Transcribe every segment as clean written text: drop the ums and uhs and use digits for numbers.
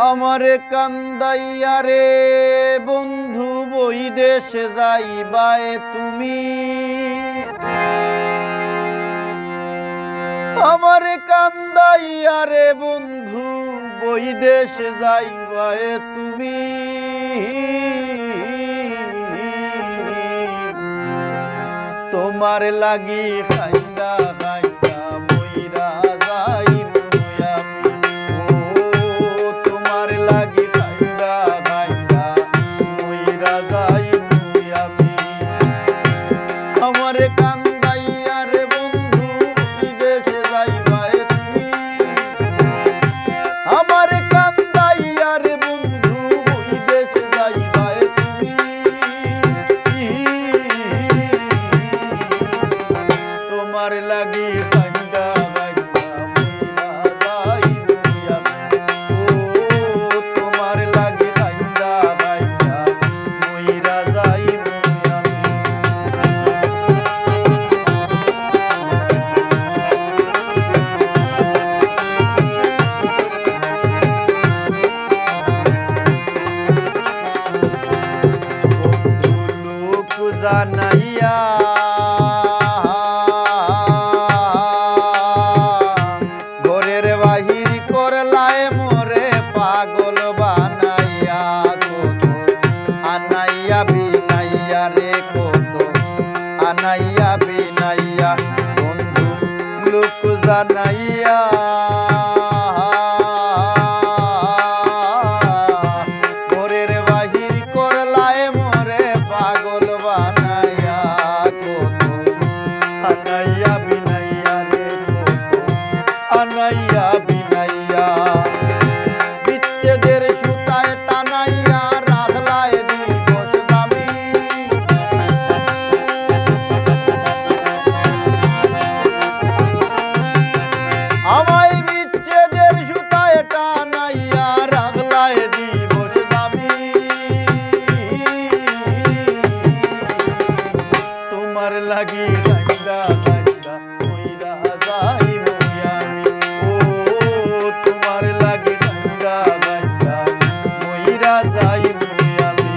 আমারে কান্দাইয়া রে বন্ধু বৈদেশে যাইবায় তুমি, আমারে কান্দাইয়া রে বন্ধু বৈদেশে যাইবায় তুমি। তোমার লাগি খাইন্দা খাইন্দা মইরা যাইব আমি, ও তোমার লাগি খাইন্দা খাইন্দা মইরা যাইব আমি। আমারে কান্দাইয়া রে বন্ধু বিদেশে যাইবায় তুমি, আমারে কান্দাইয়া রে বন্ধু বিদেশে যাইবায় তুমি। তোমার লাগি কান্দা কান্দা মইরা যাইব আমি, ও তোমার লাগি কান্দা কান্দা মইরা যাইব আমি। বন্ধু লোক জানাইয়া আনাইয়া বিনাইয়া বন্ধু লোক জানাইয়া মোরের বাহির করলায় মোরে পাগল বানাইয়া কত আনাইয়া বিনাইয়া রে কত আনাইয়া বিনাইয়া বিচ্ছেদের সুতায় টানাইয়া রাখলায় দিবস দামি। আমায় বিচ্ছেদের সুতায় টানাইয়া রাখলায় দিবস দামি। তোমার লাগি কান্দা কান্দা মইরা যাইব আমি, ও তোমার লাগি কান্দা কান্দা মইরা যাইব আমি।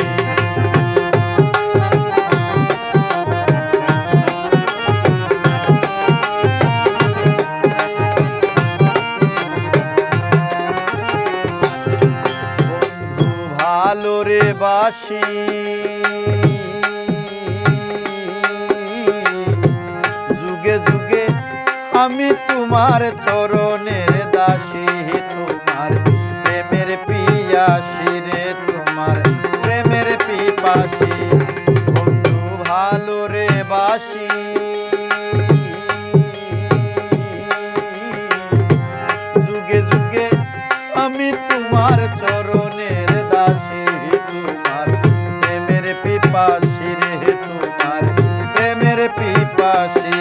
ভালো রে বাসি যুগে যুগে আমি তোমার চরণের দাসী, তোমার প্রেমের পিয়াসী রে তোমার প্রেমের পিপাসী। বন্ধু ভালো রে বাসি যুগে যুগে আমি তোমার চরণের দাসী, তোমার প্রেমের পিপাসী রে তোমার প্রেমের পিপাসী।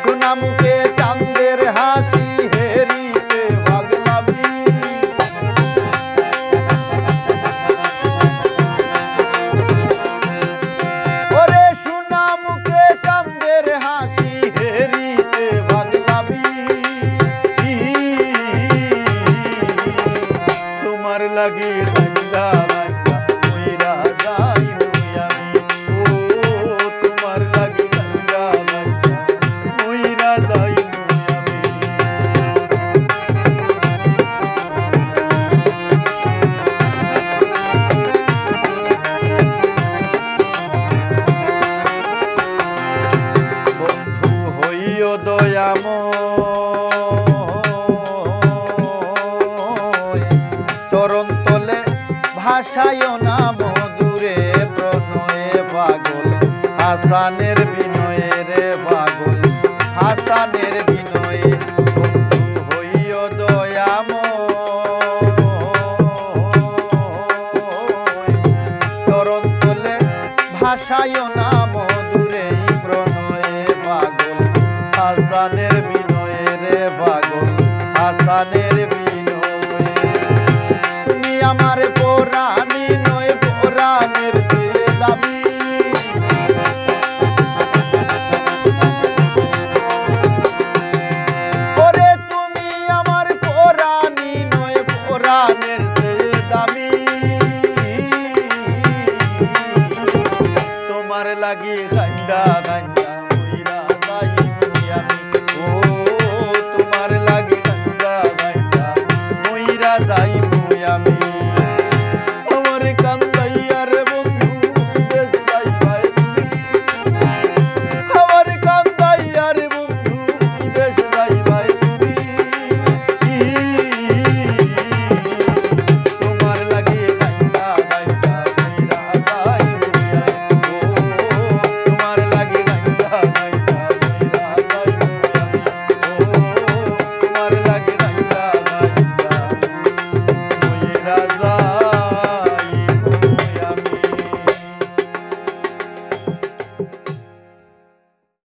সোনা মুখে চাঁদের হাসি হেরিতে ভাগলামি, ওরে সোনা মুখে চাঁদের হাসি হেরিতে ভাগলামি। তোমার লাগি কান্দা কান্দা মইরা যাইব আমি, ও তোমার লাগি কান্দা কান্দা মইরা যাইব আমি। বন্ধু হইও দয়াময় চরণ তলে ভাষায় না মধুরে প্রণয়ে পাগল হাসানের বিনয়ে রে পাগল হাসানের বিনয়ে। বন্ধু হইও দয়াময় চরণ তলে ভাষায় না মধুরে প্রণয়ে পাগল হাসানের বিনয়ে রে পাগল হাসানের বিনয়ে। তুমি আমার পরাণী নয় পরাণের চেয়ে দামি, ওরে তুমি আমার পরাণী নয় পরাণ প্রাণের চেয়ে দামি তোমার লাগি